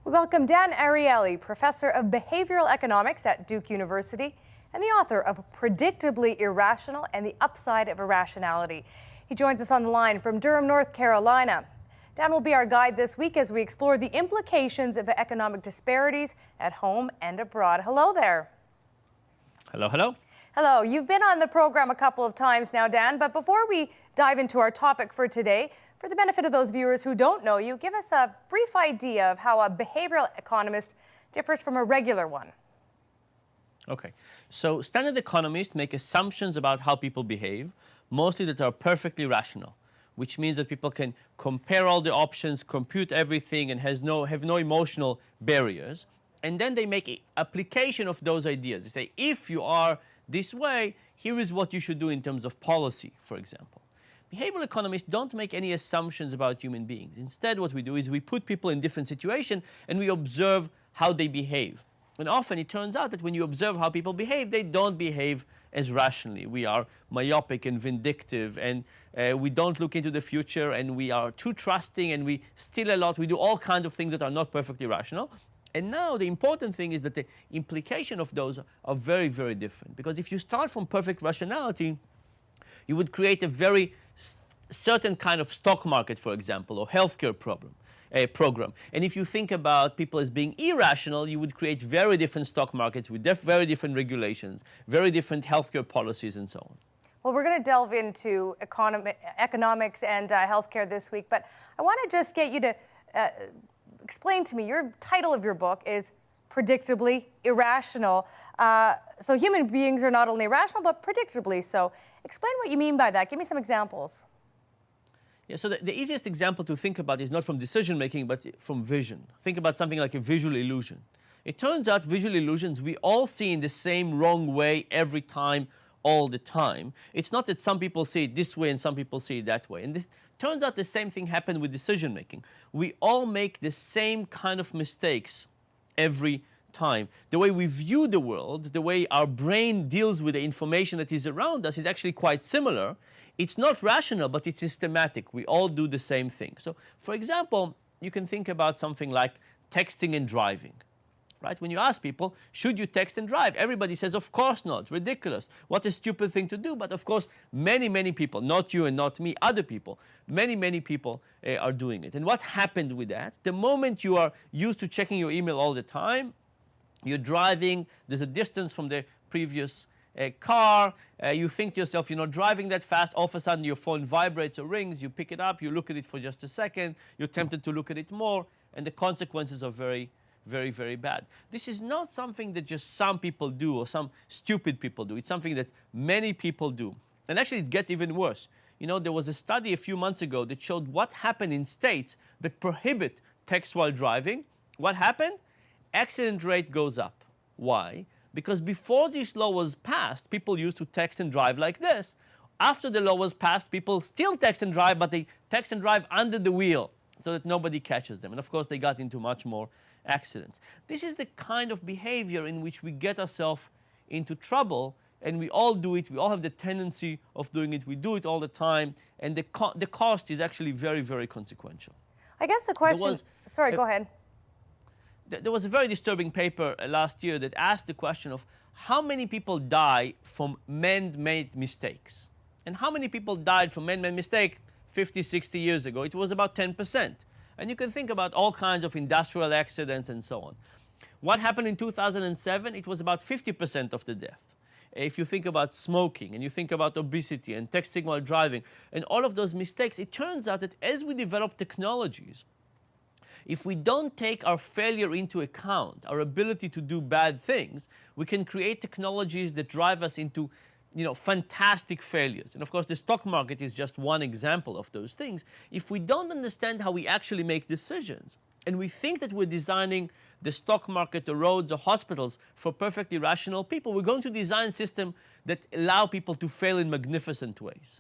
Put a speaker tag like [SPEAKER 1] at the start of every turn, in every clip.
[SPEAKER 1] We welcome Dan Ariely, professor of behavioral economics at Duke University and the author of Predictably Irrational and the Upside of Irrationality. He joins us on the line from Durham, North Carolina. Dan will be our guide this week as we explore the implications of economic disparities at home and abroad. Hello there.
[SPEAKER 2] Hello, hello.
[SPEAKER 1] Hello. You've been on the program a couple of times now, Dan, but before we dive into our topic for today, for the benefit of those viewers who don't know you, give us a brief idea of how a behavioral economist differs from a regular one.
[SPEAKER 2] Okay, so standard economists make assumptions about how people behave, mostly that are perfectly rational, which means that people can compare all the options, compute everything, and have no emotional barriers. And then they make an application of those ideas. They say, if you are this way, here is what you should do in terms of policy, for example. Behavioral economists don't make any assumptions about human beings. Instead, what we do is we put people in different situations and we observe how they behave. And often it turns out that when you observe how people behave, they don't behave as rationally. We are myopic and vindictive, and we don't look into the future, and we are too trusting, and we steal a lot. We do all kinds of things that are not perfectly rational. And now the important thing is that the implication of those are very, very different. Because if you start from perfect rationality, you would create a very certain kind of stock market, for example, or healthcare program. And if you think about people as being irrational, you would create very different stock markets with very different regulations, very different healthcare policies, and so on.
[SPEAKER 1] Well, we're going to delve into economics and healthcare this week, but I want to just get you to explain to me, your title of your book is Predictably Irrational. So human beings are not only irrational, but predictably so. Explain what you mean by that. Give me some examples.
[SPEAKER 2] Yeah, so the easiest example to think about is not from decision making, but from vision. Think about something like a visual illusion. It turns out visual illusions we all see in the same wrong way every time, all the time. It's not that some people see it this way and some people see it that way. And it turns out the same thing happened with decision making. We all make the same kind of mistakes every time. The way we view the world, the way our brain deals with the information that is around us is actually quite similar. It's not rational, but it's systematic. We all do the same thing. So, for example, you can think about something like texting and driving. Right? When you ask people, should you text and drive? Everybody says, of course not. Ridiculous. What a stupid thing to do. But of course, many, many people, not you and not me, other people, many, many people are doing it. And what happened with that? The moment you are used to checking your email all the time, you're driving, there's a distance from the previous car, you think to yourself, you're not driving that fast, all of a sudden your phone vibrates or rings, you pick it up, you look at it for just a second, you're tempted to look at it more, and the consequences are very, very, very bad. This is not something that just some people do or some stupid people do. It's something that many people do. And actually it gets even worse. You know, there was a study a few months ago that showed what happened in states that prohibit text while driving. What happened? Accident rate goes up. Why? Because before this law was passed, people used to text and drive like this. After the law was passed, people still text and drive, but they text and drive under the wheel so that nobody catches them. And of course, they got into much more accidents. This is the kind of behavior in which we get ourselves into trouble, and we all do it. We all have the tendency of doing it. We do it all the time, and the cost is actually very, very consequential.
[SPEAKER 1] I guess the question... Sorry, go ahead.
[SPEAKER 2] There was a very disturbing paper last year that asked the question of how many people die from man-made mistakes. And how many people died from man-made mistake 50, 60 years ago? It was about 10%. And you can think about all kinds of industrial accidents and so on. What happened in 2007? It was about 50% of the death. If you think about smoking, and you think about obesity, and texting while driving, and all of those mistakes, it turns out that as we develop technologies, if we don't take our failure into account, our ability to do bad things, we can create technologies that drive us into, fantastic failures. And of course, the stock market is just one example of those things. If we don't understand how we actually make decisions, and we think that we're designing the stock market, the roads, or hospitals for perfectly rational people, we're going to design systems that allow people to fail in magnificent ways.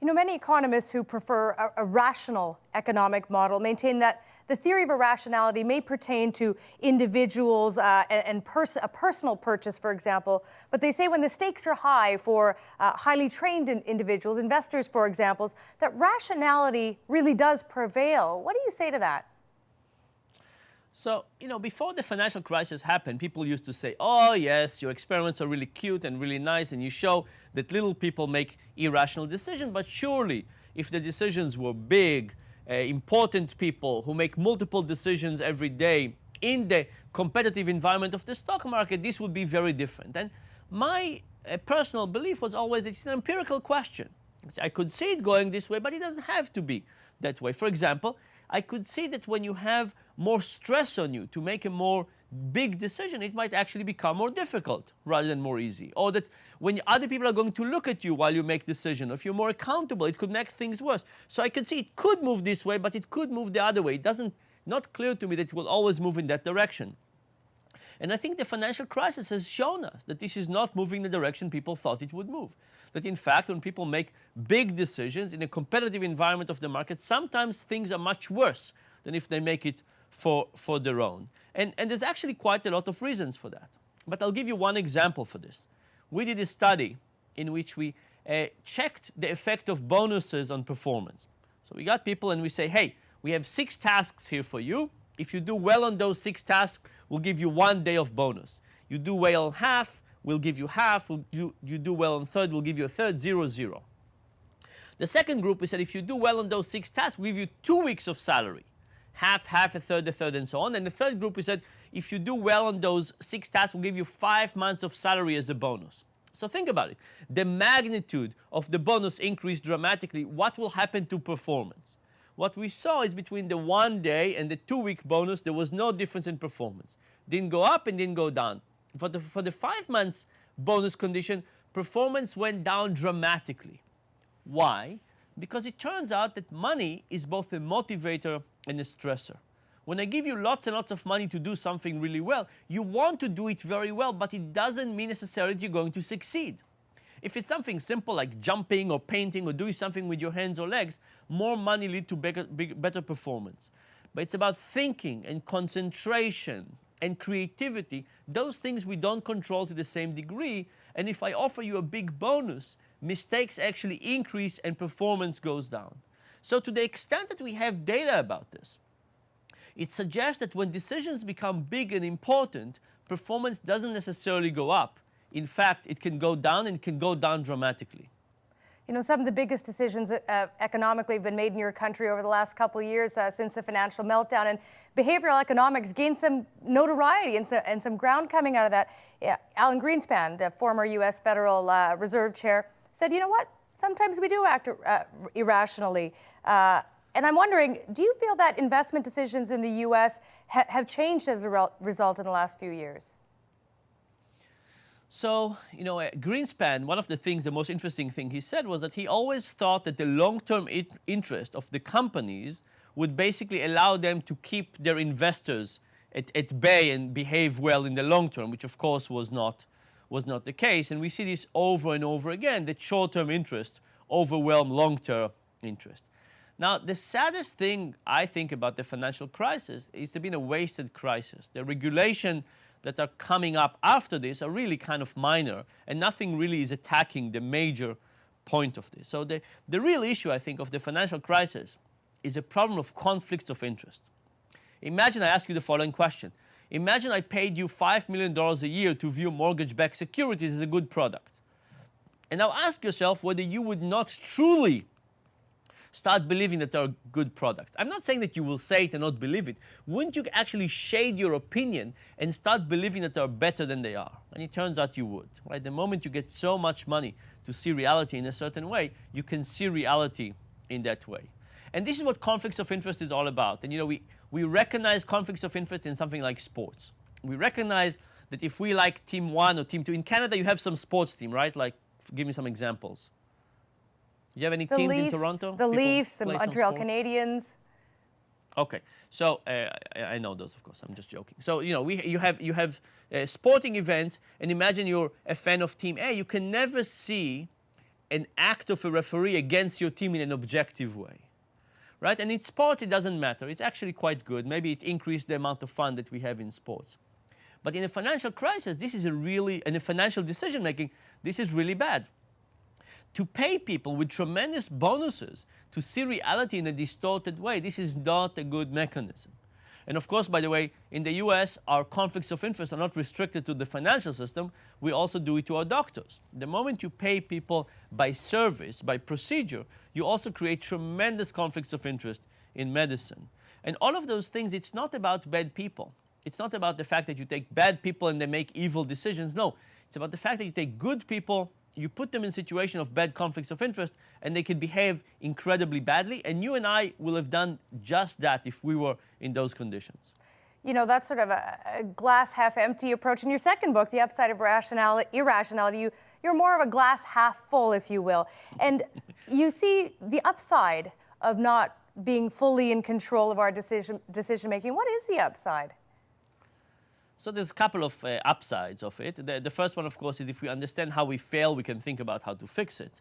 [SPEAKER 1] You know, many economists who prefer a rational economic model maintain that the theory of irrationality may pertain to individuals and a personal purchase, for example. But they say when the stakes are high for highly trained individuals, investors, for example, that rationality really does prevail. What do you say to that?
[SPEAKER 2] So, before the financial crisis happened, people used to say, oh, yes, your experiments are really cute and really nice, and you show that little people make irrational decisions. But surely, if the decisions were big, important people who make multiple decisions every day in the competitive environment of the stock market, this would be very different. And my personal belief was always it's an empirical question. I could see it going this way, but it doesn't have to be that way. For example, I could see that when you have more stress on you to make a more big decision, it might actually become more difficult rather than more easy. Or that when other people are going to look at you while you make decision, or if you're more accountable, it could make things worse. So I could see it could move this way, but it could move the other way. Not clear to me that it will always move in that direction. And I think the financial crisis has shown us that this is not moving the direction people thought it would move. That in fact, when people make big decisions in a competitive environment of the market, sometimes things are much worse than if they make it for their own. And there's actually quite a lot of reasons for that. But I'll give you one example for this. We did a study in which we checked the effect of bonuses on performance. So we got people and we say, hey, we have 6 tasks here for you. If you do well on those 6 tasks, we'll give you 1 day of bonus. You do well on half, we'll give you half. You do well on third, we'll give you a third, 0, 0. The second group, we said, if you do well on those 6 tasks, we'll give you 2 weeks of salary. Half, a third, and so on. And the third group, we said, if you do well on those 6 tasks, we'll give you 5 months of salary as a bonus. So think about it. The magnitude of the bonus increased dramatically. What will happen to performance? What we saw is between the 1 day and the 2-week bonus, there was no difference in performance. Didn't go up and didn't go down. For the 5 months bonus condition, performance went down dramatically. Why? Because it turns out that money is both a motivator and a stressor. When I give you lots and lots of money to do something really well, you want to do it very well, but it doesn't mean necessarily you're going to succeed. If it's something simple like jumping or painting or doing something with your hands or legs, more money leads to better performance. But it's about thinking and concentration and creativity. Those things we don't control to the same degree. And if I offer you a big bonus, mistakes actually increase and performance goes down. So to the extent that we have data about this, it suggests that when decisions become big and important, performance doesn't necessarily go up. In fact, it can go down, and it can go down dramatically.
[SPEAKER 1] You know, some of the biggest decisions economically have been made in your country over the last couple of years since the financial meltdown, and behavioral economics gained some notoriety and some ground coming out of that. Yeah, Alan Greenspan, the former U.S. Federal Reserve Chair, said, you know what, sometimes we do act irrationally. And I'm wondering, do you feel that investment decisions in the U.S. have changed as a result in the last few years?
[SPEAKER 2] So, Greenspan, one of the most interesting thing he said was that he always thought that the long-term interest of the companies would basically allow them to keep their investors at bay and behave well in the long term, which of course was not the case. And we see this over and over again, that short-term interest overwhelm long-term interest. Now, the saddest thing I think about the financial crisis is to be a wasted crisis. The regulation that are coming up after this are really kind of minor, and nothing really is attacking the major point of this. So the real issue, I think, of the financial crisis is a problem of conflicts of interest. Imagine I ask you the following question. Imagine I paid you $5 million a year to view mortgage-backed securities as a good product. And now ask yourself whether you would not truly start believing that they're good products. I'm not saying that you will say it and not believe it. Wouldn't you actually shade your opinion and start believing that they're better than they are? And it turns out you would. Right? The moment you get so much money to see reality in a certain way, you can see reality in that way. And this is what conflicts of interest is all about. And we recognize conflicts of interest in something like sports. We recognize that if we like team 1 or team 2, in Canada you have some sports team, right? Like, give me some examples. Do you have any teams in Toronto?
[SPEAKER 1] The Leafs, the Montreal Canadiens.
[SPEAKER 2] Okay, so I know those, of course. I'm just joking. So you have sporting events, and imagine you're a fan of Team A. You can never see an act of a referee against your team in an objective way, right? And in sports, it doesn't matter. It's actually quite good. Maybe it increased the amount of fun that we have in sports. But in a financial crisis, this is in a financial decision making, this is really bad. To pay people with tremendous bonuses to see reality in a distorted way, this is not a good mechanism. And of course, by the way, in the US, our conflicts of interest are not restricted to the financial system. We also do it to our doctors. The moment you pay people by service, by procedure, you also create tremendous conflicts of interest in medicine. And all of those things, it's not about bad people. It's not about the fact that you take bad people and they make evil decisions. No, it's about the fact that you take good people, you put them in a situation of bad conflicts of interest, and they can behave incredibly badly. And you and I will have done just that if we were in those conditions.
[SPEAKER 1] You know, that's sort of a glass half empty approach. In your second book, The Upside of Irrationality, you're more of a glass half full, if you will. And you see the upside of not being fully in control of our decision making. What is the upside?
[SPEAKER 2] So there's a couple of upsides of it. The first one, of course, is if we understand how we fail, we can think about how to fix it.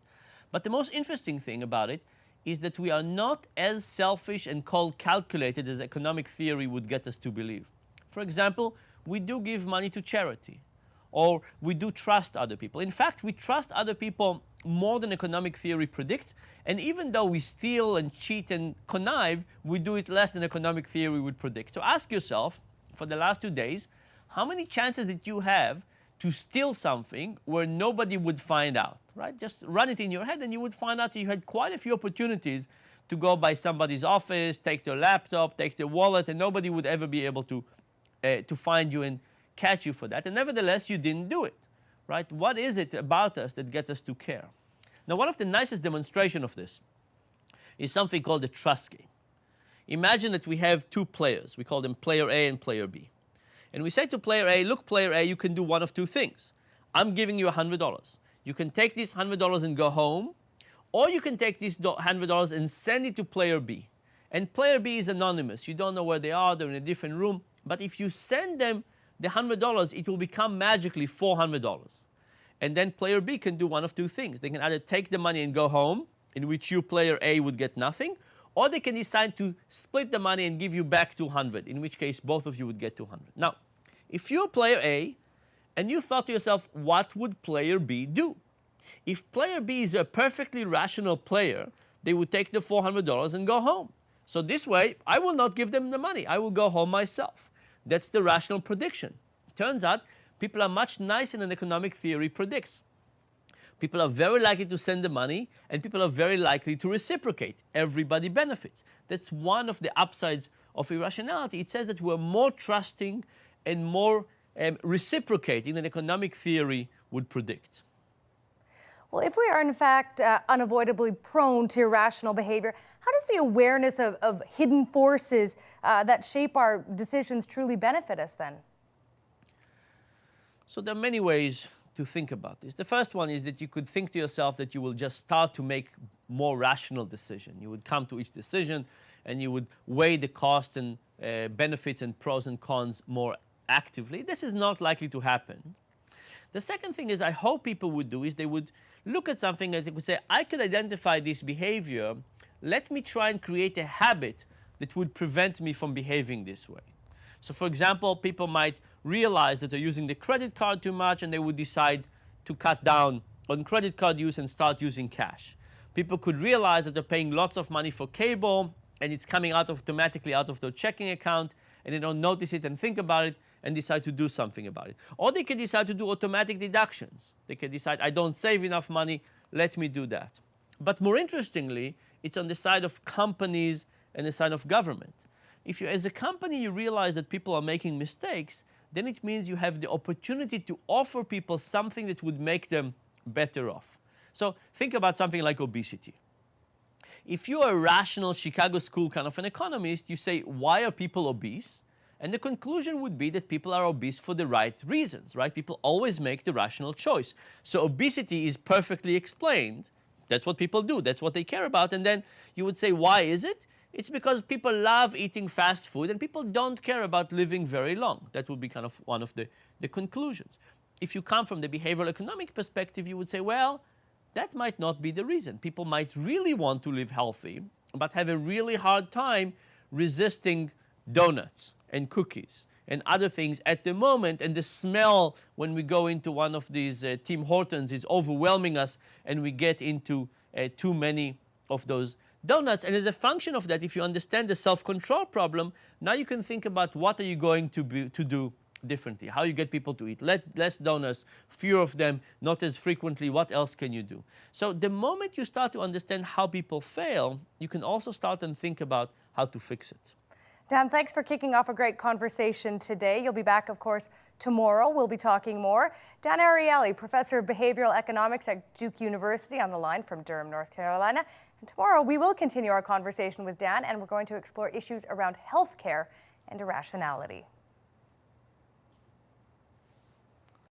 [SPEAKER 2] But the most interesting thing about it is that we are not as selfish and cold calculated as economic theory would get us to believe. For example, we do give money to charity, or we do trust other people. In fact, we trust other people more than economic theory predicts, and even though we steal and cheat and connive, we do it less than economic theory would predict. So ask yourself, for the last 2 days, how many chances did you have to steal something where nobody would find out, right? Just run it in your head and you would find out you had quite a few opportunities to go by somebody's office, take their laptop, take their wallet, and nobody would ever be able to find you and catch you for that. And nevertheless, you didn't do it, right? What is it about us that gets us to care? Now, one of the nicest demonstrations of this is something called the trust game. Imagine that we have two players. We call them player A and player B. And we say to player A, look, player A, you can do one of two things. I'm giving you $100. You can take this $100 and go home, or you can take this $100 and send it to player B. And player B is anonymous. You don't know where they are. They're in a different room. But if you send them the $100, it will become magically $400. And then player B can do one of two things. They can either take the money and go home, in which you, player A, would get nothing, or they can decide to split the money and give you back 200, in which case both of you would get 200. Now, if you're player A and you thought to yourself, what would player B do? If player B is a perfectly rational player, they would take the $400 and go home. So this way, I will not give them the money. I will go home myself. That's the rational prediction. Turns out, people are much nicer than economic theory predicts. People are very likely to send the money, and people are very likely to reciprocate. Everybody benefits. That's one of the upsides of irrationality. It says that we're more trusting and more reciprocating than economic theory would predict.
[SPEAKER 1] Well, if we are in fact unavoidably prone to irrational behavior, how does the awareness of hidden forces that shape our decisions truly benefit us then?
[SPEAKER 2] So there are many ways to think about this. The first one is that you could think to yourself that you will just start to make more rational decisions. You would come to each decision and you would weigh the cost and benefits and pros and cons more actively. This is not likely to happen. The second thing is I hope people would do is they would look at something and they would say, I can identify this behavior. Let me try and create a habit that would prevent me from behaving this way. So for example, people might realize that they're using the credit card too much and they would decide to cut down on credit card use and start using cash. People could realize that they're paying lots of money for cable and it's coming out automatically out of their checking account and they don't notice it and think about it and decide to do something about it. Or they can decide to do automatic deductions. They can decide, I don't save enough money, let me do that. But more interestingly, it's on the side of companies and the side of government. If you, as a company, you realize that people are making mistakes, then it means you have the opportunity to offer people something that would make them better off. So think about something like obesity. If you're a rational Chicago school kind of an economist, you say, why are people obese? And the conclusion would be that people are obese for the right reasons, right? People always make the rational choice. So obesity is perfectly explained. That's what people do. That's what they care about. And then you would say, why is it? It's because people love eating fast food and people don't care about living very long. That would be kind of one of the conclusions. If you come from the behavioral economic perspective, you would say, well, that might not be the reason. People might really want to live healthy, but have a really hard time resisting donuts and cookies and other things at the moment. And the smell when we go into one of these Tim Hortons is overwhelming us and we get into too many of those donuts. And as a function of that, if you understand the self-control problem, now you can think about what are you going to do differently, how you get people to eat less donuts, fewer of them, not as frequently. What else can you do? So the moment you start to understand how people fail, you can also start and think about how to fix it.
[SPEAKER 1] Dan, thanks for kicking off a great conversation today. You'll be back, of course, tomorrow. We'll be talking more. Dan Ariely, professor of behavioral economics at Duke University, on the line from Durham, North Carolina. And tomorrow we will continue our conversation with Dan, and we're going to explore issues around healthcare and irrationality.